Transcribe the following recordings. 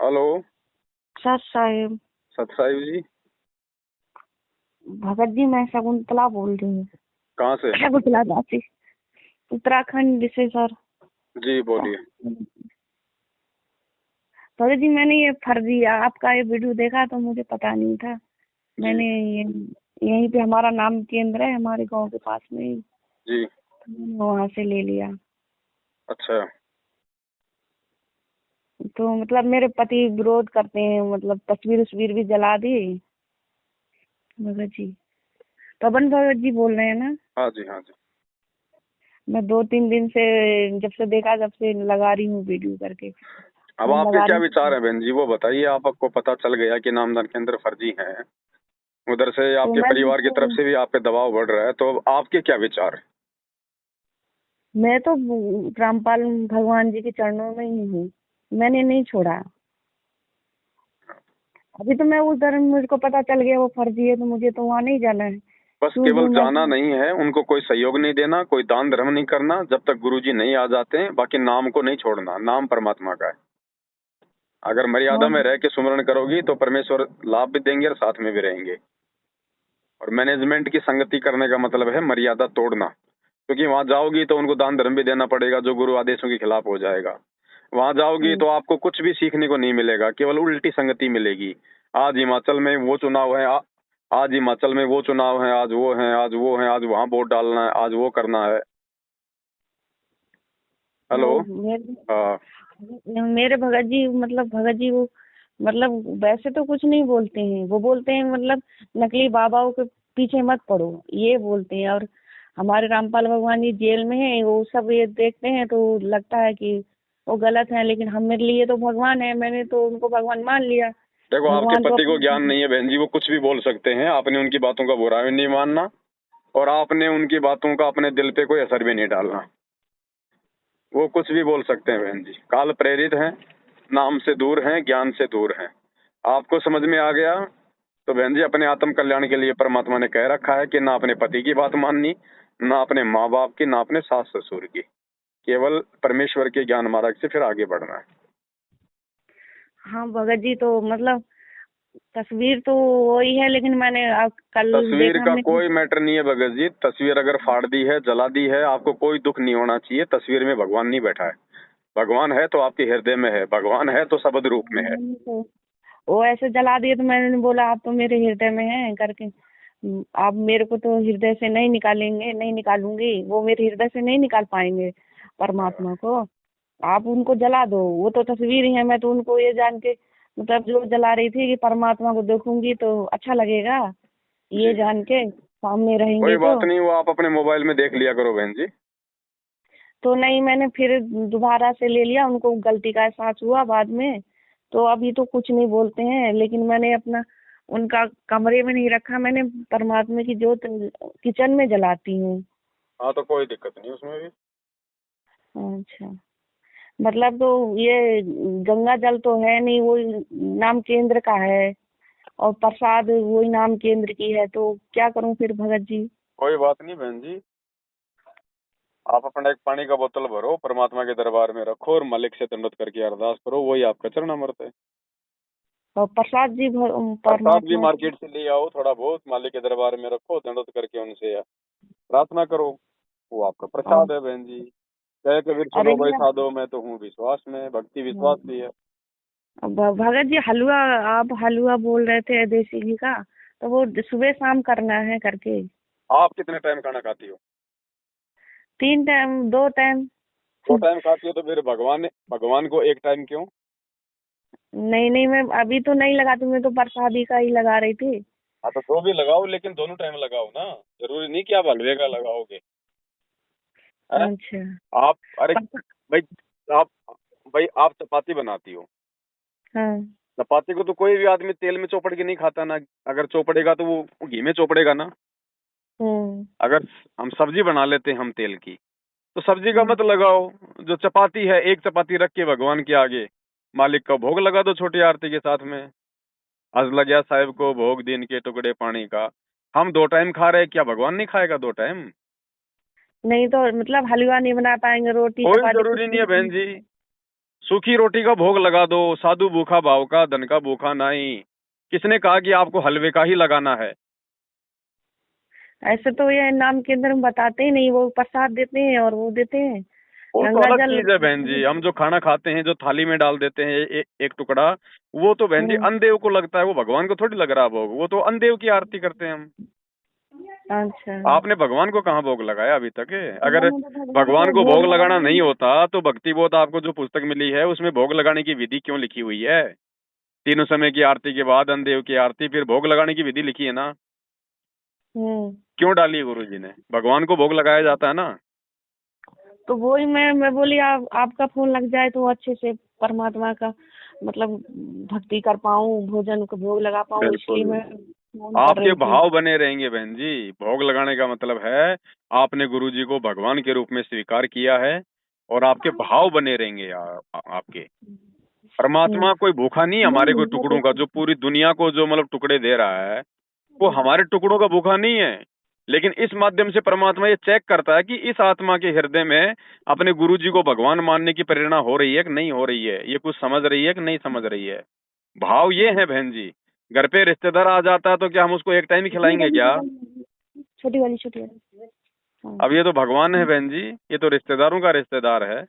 Hello. सत साहिब। सत साहिब जी। भगत जी, मैं शकुंतला बोल रही हूँ। कहाँ से? शकुंतला दासी, उत्तराखंड से सर। जी बोलिए। भगत जी, मैंने ये फर्जी आपका ये वीडियो देखा तो मुझे पता नहीं था। जी मैंने यहीं पे हमारा नाम केंद्र है, हमारे गांव के पास में ही, जी। वहां से ले लिया। अच्छा। तो मतलब मेरे पति विरोध करते हैं, मतलब तस्वीर उस्वीर भी जला दी। भगत जी, पवन भगत जी बोल रहे हैं ना? हाँ जी हाँ जी। मैं 2-3 दिन से, जब से देखा जब से लगा रही हूँ वीडियो करके, अब फोन आपके लगा क्या रही विचार हूँ। है बहन जी, वो बताइए। आपको पता चल गया कि नामदान केंद्र फर्जी है, उधर से तो आपके परिवार की तरफ से भी आप पे दबाव बढ़ रहा है, तो आपके क्या विचार है? मैं तो रामपाल भगवान जी के चरणों में ही हूँ, मैंने नहीं छोड़ा। अभी तो मैं उधर, मुझको पता चल गया वो फर्जी है, तो मुझे तो वहाँ नहीं जाना है। बस क्यों केवल दूंगा जाना फिर? नहीं है, उनको कोई सहयोग नहीं देना, कोई दान धर्म नहीं करना जब तक गुरुजी नहीं आ जाते हैं। बाकी नाम को नहीं छोड़ना, नाम परमात्मा का है। अगर मर्यादा हाँ में रह के सुमरण करोगी तो परमेश्वर लाभ भी देंगे और साथ में भी रहेंगे। और मैनेजमेंट की संगति करने का मतलब है मर्यादा तोड़ना, क्योंकि वहां जाओगी तो उनको दान धर्म भी देना पड़ेगा जो गुरु आदेशों के खिलाफ हो जाएगा। वहां जाओगी तो आपको कुछ भी सीखने को नहीं मिलेगा, केवल उल्टी संगति मिलेगी। आज हिमाचल में वो चुनाव है, आज हिमाचल में वो चुनाव है, आज वो है, आज वो है, आज वहां वोट डालना है, आज वो करना है। हेलो। वो हाँ। मेरे भगत जी, मतलब भगत जी वो, मतलब वैसे तो कुछ नहीं बोलते हैं। वो बोलते हैं मतलब नकली बाबाओं के पीछे मत पड़ो, ये बोलते हैं। और हमारे रामपाल भगवान जी जेल में है, वो सब ये देखते हैं तो लगता है कि वो गलत है, लेकिन हम मेरे लिए तो भगवान है, मैंने तो उनको भगवान मान लिया। देखो, आपके भगवान को पति को अपना, ज्ञान नहीं है बहन जी, वो कुछ भी बोल सकते हैं। आपने उनकी बातों का बुरा भी नहीं मानना और आपने उनकी बातों का अपने दिल पे कोई असर भी नहीं डालना। वो कुछ भी बोल सकते हैं बहन जी, काल प्रेरित हैं, नाम से दूर हैं, ज्ञान से दूर हैं। आपको समझ में आ गया तो बहन जी, अपने आत्म कल्याण के लिए परमात्मा ने कह रखा है कि ना अपने पति की बात माननी, ना अपने माँ बाप की, ना अपने सास ससुर की। केवल परमेश्वर के ज्ञान मार्ग से फिर आगे बढ़ना है। हाँ भगत जी, तो मतलब तस्वीर तो वही है, लेकिन मैंने कल तस्वीर देखा का हमने। कोई मैटर नहीं है भगत जी। तस्वीर अगर फाड़ दी है, जला दी है, आपको कोई दुख नहीं होना चाहिए। तस्वीर में भगवान नहीं बैठा है। भगवान है तो आपके हृदय में है, भगवान है तो शब्द रूप में है। मैंने तो वो ऐसे जला दिए, तो मैंने बोला आप तो मेरे हृदय में हैं करके। आप मेरे को तो हृदय से नहीं निकालेंगे, नहीं निकालूंगी, वो मेरे हृदय से नहीं निकाल पाएंगे परमात्मा को। आप उनको जला दो, वो तो तस्वीर ही है। मैं तो उनको ये जान के, मतलब जो जला रही थी कि परमात्मा को देखूंगी तो अच्छा लगेगा, ये जी। जान के सामने कोई रहेंगे तो। बात नहीं, वो आप अपने मोबाइल में देख लिया करो बहन जी। तो नहीं, मैंने फिर दोबारा से ले लिया, उनको गलती का एहसास हुआ बाद में। तो अभी तो कुछ नहीं बोलते हैं, लेकिन मैंने अपना उनका कमरे में नहीं रखा, मैंने परमात्मा की जोत किचन में जलाती हूँ। हाँ तो कोई दिक्कत नहीं उसमें भी। अच्छा, मतलब तो ये गंगा जल तो है नहीं, वो नाम केंद्र का है, और प्रसाद वही नाम केंद्र की है, तो क्या करूं फिर भगत जी? कोई बात नहीं बहन जी, आप अपना एक पानी का बोतल भरो, परमात्मा के दरबार में रखो और मालिक से दंडवत करके अरदास करो, वही आपका चरणामृत है। और प्रसाद जी प्रसाद भी परमात्मा से। मार्केट से ले आओ, थोड़ा बहुत मालिक के दरबार में रखो, दंडवत करके उनसे प्रार्थना करो, वो आपका और प्रसाद है बहन जी। कह कबीर अरे सुनो भाई साधो, मैं तो हूँ विश्वास में, भक्ति विश्वास भी है। भगत जी, हलवा, आप हलवा बोल रहे थे देसी घी का, तो वो सुबह शाम करना है करके। आप कितने टाइम खाना खाती हो? 3 टाइम, 2 टाइम। 2 टाइम खाती हो तो फिर भगवान भगवान को एक टाइम क्यों? नहीं नहीं, मैं अभी तो नहीं लगाती, मैं तो प्रसादी का ही लगा रही थी। हाँ तो दो भी लगाओ, लेकिन दोनों टाइम लगाओ ना। जरूरी नहीं कि आप हलवे का लगाओगे। है? अच्छा। आप, अरे प्रसा- भाई, आप भाई आप चपाती बनाती हो, हाँ। चपाती को तो कोई भी आदमी तेल में चौपड़ के नहीं खाता ना। अगर चौपड़ेगा तो वो घी में चौपड़ेगा ना। हम्म। अगर हम सब्जी बना लेते हैं हम तेल की, तो सब्जी का हम्म। मत लगाओ। जो चपाती है, एक चपाती रख के भगवान के आगे मालिक का भोग लगा दो छोटी आरती के साथ में। आज लग गया साहिब को भोग, दिन के टुकड़े पानी का। हम 2 टाइम खा रहे हैं, क्या भगवान नहीं खाएगा 2 टाइम? नहीं तो मतलब हलवा नहीं बना पाएंगे, रोटी कोई चपाती कुछ जरूरी नहीं है बहन भी? जी। सूखी रोटी का भोग लगा दो, साधु भूखा भाव का, धन का भूखा नहीं। किसने कहा कि आपको हलवे का ही लगाना है? ऐसे तो ये नाम केंद्र में बताते ही नहीं, वो प्रसाद देते हैं और वो देते हैं वो तो गंगा अलग जल। चीज है बहन जी। हम जो खाना खाते हैं, जो थाली में डाल देते हैं एक टुकड़ा, वो तो बहन जी हम्म, अनदेव को लगता है, वो भगवान को थोड़ी लग रहा भोग। वो तो अनदेव की आरती करते हैं हम। अच्छा। आपने भगवान को कहाँ भोग लगाया अभी तक? अगर मैंने तो भगवान भगवान को को भोग भोग लगाना लगाया। नहीं होता तो भक्ति बोध आपको जो पुस्तक मिली है उसमें भोग लगाने की विधि क्यों लिखी हुई है? तीनों समय की आरती के बाद अनदेव की आरती, फिर भोग लगाने की विधि लिखी है ना। हम्म। क्यों डाली है गुरु जी ने? भगवान को भोग लगाया जाता है ना। तो वही मैं बोली आपका फोन लग जाए तो अच्छे से परमात्मा का मतलब भक्ति कर पाऊँ, भोजन को भोग लगा पाऊँ, इसलिए बिल्कुल। मैं फोन कर आपके रही थी। भाव बने रहेंगे बहन जी। भोग लगाने का मतलब है आपने गुरु जी को भगवान के रूप में स्वीकार किया है, और आपके भाव बने रहेंगे आपके। हम्म। परमात्मा कोई भूखा नहीं है हमारे नहीं कोई वो टुकड़ों का। देखो। जो पूरी दुनिया को जो मतलब टुकड़े दे रहा है, वो हमारे टुकड़ों का भूखा नहीं है। लेकिन इस माध्यम से परमात्मा ये चेक करता है कि इस आत्मा के हृदय में अपने गुरु जी को भगवान मानने की प्रेरणा हो रही है कि नहीं हो रही है, ये कुछ समझ रही है कि नहीं समझ रही है। भाव ये है बहन जी। घर पे रिश्तेदार आ जाता है तो क्या हम उसको एक टाइम ही खिलाएंगे क्या? छोटी वाली छोटी वाली। हाँ। अब ये तो भगवान है बहन जी, ये तो रिश्तेदारों का रिश्तेदार है।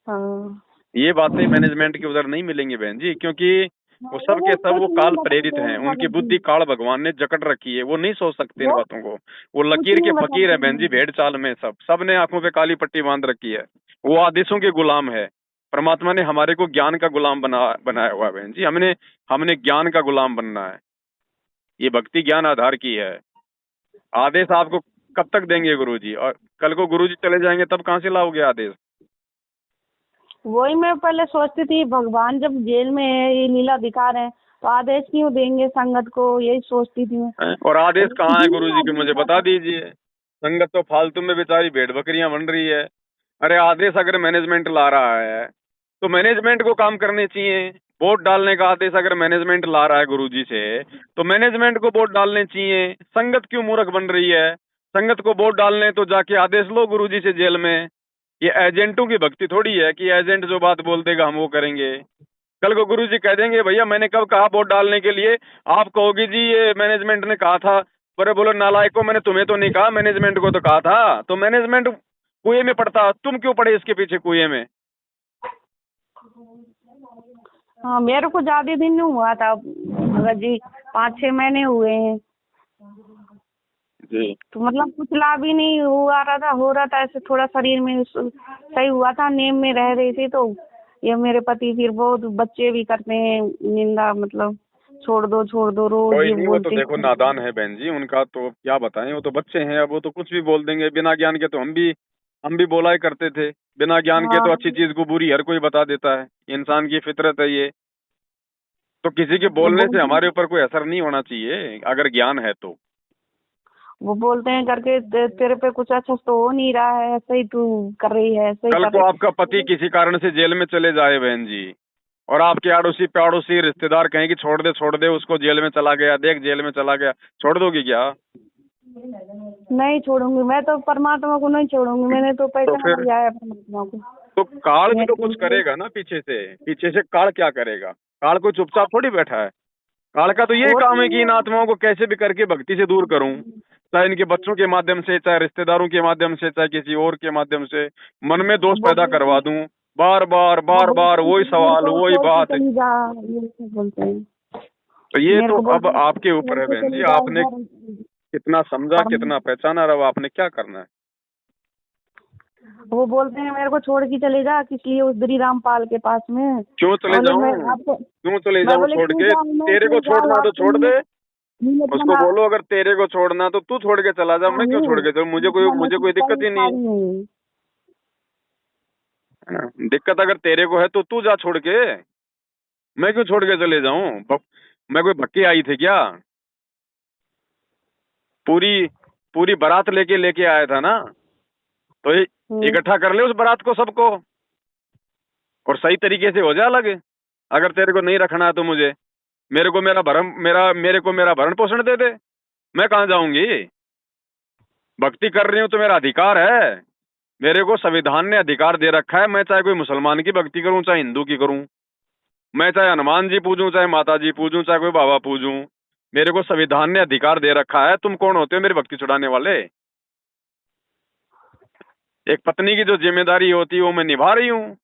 हाँ। ये बातें मैनेजमेंट के उधर नहीं मिलेंगी बहन जी, क्योंकि वो सब के वो सब कुछ वो नहीं काल प्रेरित हैं। बताते उनकी भगत जी। बुद्धि काल भगवान ने जकड़ रखी है, वो नहीं सोच सकते इन वो बातों को। वो कुछ लकीर के नहीं फकीर है बताते बहन जी, हैं। भेड़ चाल में। सब ने आंखों पे काली पट्टी बांध रखी है। वो आदेशों के गुलाम है। परमात्मा ने हमारे को ज्ञान का गुलाम बनाया हुआ है बहन जी। हमने हमने ज्ञान का गुलाम बनना है। ये भक्ति ज्ञान आधार की है। आदेश आपको कब तक देंगे गुरुजी? और कल को गुरुजी चले जाएंगे तब कहाँ से लाओगे आदेश? वही मैं पहले सोचती थी भगवान जब जेल में है, ये लीला दिखा रहे हैं, तो आदेश क्यों देंगे संगत को, यही सोचती थी मैं। और आदेश और कहाँ है कुछ नहीं गुरुजी के? आदेश मुझे बता आता। दीजिए। संगत तो फालतू में बेचारी भेड़ बकरियां बन रही है। अरे आदेश अगर मैनेजमेंट ला रहा है तो मैनेजमेंट को काम करने चाहिए। वोट डालने का आदेश अगर मैनेजमेंट ला रहा है गुरुजी से, तो मैनेजमेंट को वोट डालने चाहिए। संगत क्यों मूर्ख बन रही है? संगत को वोट डालने तो जाके आदेश लो गुरुजी से जेल में। ये एजेंटों की भक्ति थोड़ी है कि एजेंट जो बात बोल देगा हम वो करेंगे। कल को गुरुजी कह देंगे भैया मैंने कब कहा वोट डालने के लिए? आप कहोगे जी ये मैनेजमेंट ने कहा था। पर बोलो नालायकों, मैंने तुम्हें तो नहीं कहा, मैनेजमेंट को तो कहा था। तो मैनेजमेंट कुएं में पड़ता, तुम क्यों पड़े इसके पीछे कुएं में? हाँ, मेरे को ज्यादा दिन नहीं हुआ था भगत जी, 5-6 महीने हुए हैं। जी। तो मतलब कुछ लाभ ही नहीं हुआ रहा था, हो रहा था ऐसे थोड़ा शरीर में सही हुआ था, नींद में रह रही थी। तो ये मेरे पति फिर बहुत बच्चे भी करते हैं निंदा, मतलब छोड़ दो रोज कोई ये नहीं, वो तो बोलते देखो हैं। नादान है बहन जी, उनका तो क्या बताएं। वो तो बच्चे हैं, अब वो तो कुछ भी बोल देंगे बिना ज्ञान के। तो हम भी बोला ही करते थे। बिना ज्ञान के हाँ। तो अच्छी चीज को बुरी हर कोई बता देता है। इंसान की फितरत है ये। तो किसी के ये बोलने से बोलते हमारे ऊपर कोई असर नहीं होना चाहिए अगर ज्ञान है तो। वो बोलते हैं करके तेरे पे कुछ अच्छा तो हो नहीं रहा है, ऐसे ही तू कर रही है, ऐसे ही कल कर को रही। आपका पति किसी कारण से जेल में चले जाए बहन जी, और आपके आड़ोसी पड़ोसी रिश्तेदार कहें कि छोड़ दे उसको, जेल में चला गया, देख जेल में चला गया, छोड़ दोगी क्या? नहीं छोड़ूंगी, मैं तो परमात्मा को नहीं छोड़ूंगी, मैंने तो तो पहचान फिर लिया है परमात्मा को। तो काल भी तो कुछ मैं करेगा ना पीछे से। पीछे से काल क्या करेगा? काल को चुपचाप थोड़ी बैठा है। काल का तो यही वो काम है कि इन तो आत्माओं को कैसे भी करके भक्ति से दूर करूं। चाहे इनके बच्चों के माध्यम से, चाहे रिश्तेदारों के माध्यम से, चाहे किसी और के माध्यम से मन में दोष वो पैदा बोलते करवा हैं दूं। बार बार वो बार बार बोलते हैं वही कि मेरे सवाल को वही छोड़ के बात। चली जा, ये सब बोलते हैं। तो ये मेरे तो को अब बोलते हैं आपके ऊपर छोड़ है के बहन जी। चली जा आपने इधर। कितना समझा, पर कितना पहचाना, रहा आपने क्या करना है। वो बोलते हैं मेरे को छोड़ के चले जा किसी उस श्री रामपाल के पास में। क्यों चले बोले मैं जाऊं? आपको, क्यों चले मैं जाऊं बोले छोड़ क्यों के? जाऊँ, मैं तेरे को क्यों जाऊँ, छोड़ना तो आपको छोड़ दे। नियत उसको बना बोलो अगर तेरे को छोड़ना तो तू छोड़ के चला जा, मैं क्यों छोड़ हूँ। के चलूं? मैं मुझे कोई दिक्कत कई ही नहीं है। सारी हूँ। है ना? दिक्कत अगर तेरे को है तो तू जा छोड़ के। मैं क्यों छोड़ के चले जाऊं? मैं कोई भक्के आई थी क्या? पूरी पूरी बारात लेके लेके आया था ना। तो ये हम्म। इकट्ठा कर ले उस बारात को, सबको, और सही तरीके से हो जाए अलग। अगर तेरे को नहीं रखना है तो मुझे मेरे को मेरा भरण पोषण दे दे। मैं कहाँ जाऊंगी? भक्ति कर रही हूँ तो मेरा अधिकार है। मेरे को संविधान ने अधिकार दे रखा है, मैं चाहे कोई मुसलमान की भक्ति करूं चाहे हिंदू की करूं, मैं चाहे हनुमान जी पूजूं चाहे माता जी पूजूं चाहे कोई बाबा पूजूं, मेरे को संविधान ने अधिकार दे रखा है। तुम कौन होते हो मेरी भक्ति छुड़ाने वाले? एक पत्नी की जो जिम्मेदारी होती है वो मैं निभा रही हूँ।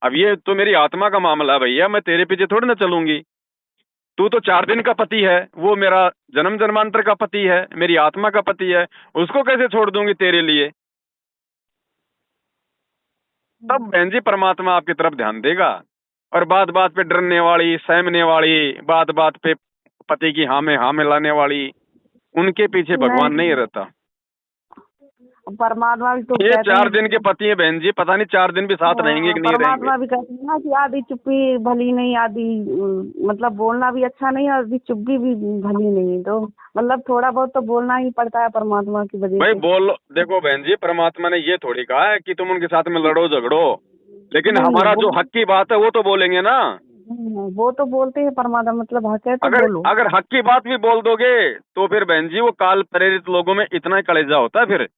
अब ये तो मेरी आत्मा का मामला है भैया, मैं तेरे पीछे थोड़ी ना चलूंगी। तू तो 4 दिन का पति है, वो मेरा जन्म जन्मांतर का पति है, मेरी आत्मा का पति है, उसको कैसे छोड़ दूंगी तेरे लिए? तब बहन जी परमात्मा आपकी तरफ ध्यान देगा। और बात बात पे डरने वाली, सहमने वाली, बात बात पे पति की हाँ में हाँ मिलाने वाली, उनके पीछे भगवान नहीं रहता। परमात्मा भी तो ये कहते 4 हैं, दिन के पति है बहन जी, पता नहीं 4 दिन भी साथ रहेंगे कि नहीं रहेंगे। परमात्मा भी कहते हैं ना कि आधी चुप्पी भली नहीं, आधी मतलब बोलना भी अच्छा नहीं और आधी चुप्पी भी भली नहीं। तो मतलब थोड़ा बहुत तो बोलना ही पड़ता है परमात्मा की वजह भाई से। बोल, देखो बहन जी, परमात्मा ने ये थोड़ी कहा है कि तुम उनके साथ में लड़ो झगड़ो, लेकिन नहीं, हमारा जो वो हक की बात है वो तो बोलेंगे ना। वो तो बोलते हैं परमात्मा, मतलब हक है तो अगर बोलो। अगर हक की बात भी बोल दोगे तो फिर बहन जी वो काल प्रेरित लोगों में इतना ही कलेजा होता है, फिर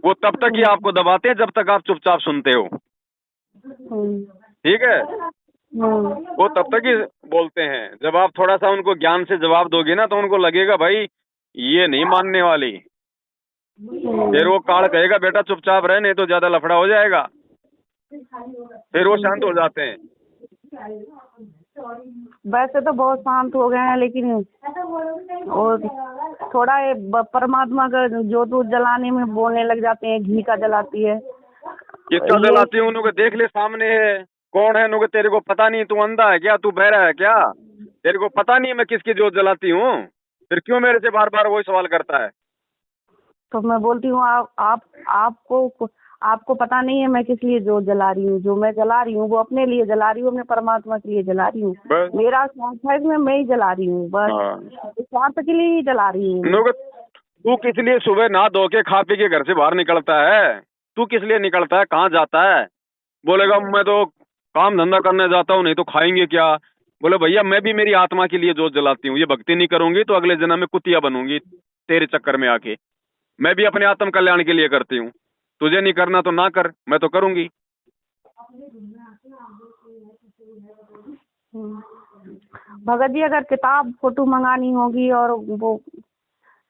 वो तब तक ही आपको दबाते हैं जब तक आप चुपचाप सुनते हो। हम्म, ठीक है, वो तब तक ही बोलते हैं। जब आप थोड़ा सा उनको ज्ञान से जवाब दोगे ना तो उनको लगेगा भाई ये नहीं मानने वाली, फिर वो काल कहेगा बेटा चुपचाप रहे नहीं तो ज्यादा लफड़ा हो जाएगा, फिर वो शांत हो जाते हैं। वैसे तो बहुत शांत हो गए हैं, लेकिन और थोड़ा ये परमात्मा का ज्योत जलाने में बोलने लग जाते हैं, घी का जलाती है। किसका ये जलाती हूँ? उन्होंने देख ले सामने है कौन है, उन्होंने तेरे को पता नहीं? तू अंधा है क्या? तू बहरा है क्या? तेरे को पता नहीं मैं किसकी जोत जलाती हूँ? फिर क्यों मेरे से बार बार वही सवाल करता है? तो मैं बोलती हूँ आपको पता नहीं है मैं किस लिए जोत जला रही हूँ। जो मैं जला रही हूँ वो अपने लिए जला रही हूँ, अपने परमात्मा के लिए जला रही हूँ। बस। मेरा स्वार्थ है इसमें, मैं ही जला रही हूँ, बस हाँ। स्वार्थ के लिए ही जला रही हूँ। उन्होंने तू किस लिए सुबह नहा धो के खा पी के घर से बाहर निकलता है? तू किस लिए निकलता है? कहाँ जाता है? बोलेगा मैं तो काम धंधा करने जाता हूँ, नहीं तो खाएंगे क्या? बोले भैया मैं भी मेरी आत्मा के लिए जोत जलाती हूँ, ये भक्ति नहीं करूंगी तो अगले जन्म में कुतिया बनूंगी तेरे चक्कर में आके। मैं भी अपने आत्म कल्याण के लिए करती हूँ, तुझे नहीं करना तो ना कर, मैं तो करूंगी। भगत जी अगर किताब फोटो मंगानी होगी और वो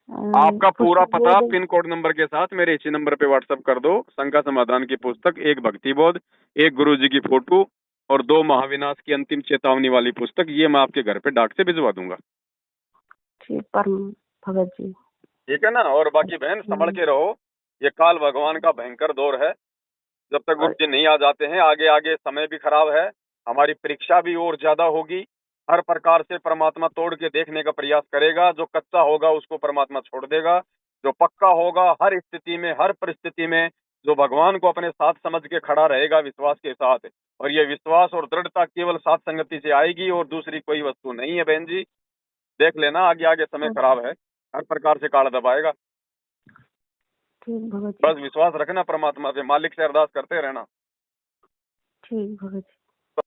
आपका पूरा पुस्तक पता बोर्ड पिन कोड नंबर के साथ मेरे इसी नंबर पे व्हाट्सएप कर दो। शंका समाधान की पुस्तक, एक भक्ति बोध, एक गुरु जी की फोटो और 2 महाविनाश की अंतिम चेतावनी वाली पुस्तक, ये मैं आपके घर पे डाक से भिजवा दूंगा। ठीक पर भगत जी। ठीक है ना? और बाकी बहन संभल के रहो, ये काल भगवान का भयंकर दौर है। जब तक गुरु जी नहीं आ जाते हैं, आगे आगे समय भी खराब है, हमारी परीक्षा भी और ज्यादा होगी। हर प्रकार से परमात्मा तोड़ के देखने का प्रयास करेगा। जो कच्चा होगा उसको परमात्मा छोड़ देगा, जो पक्का होगा हर स्थिति में हर परिस्थिति में, जो भगवान को अपने साथ समझ के खड़ा रहेगा विश्वास के साथ, और ये विश्वास और दृढ़ता केवल साथ संगति से आएगी और दूसरी कोई वस्तु नहीं है बहन जी। देख लेना, आगे आगे समय खराब है, हर प्रकार से काल दबाएगा। ठीक भगत जी। बस विश्वास रखना परमात्मा पे, मालिक से अरदास करते रहना। ठीक भगत जी।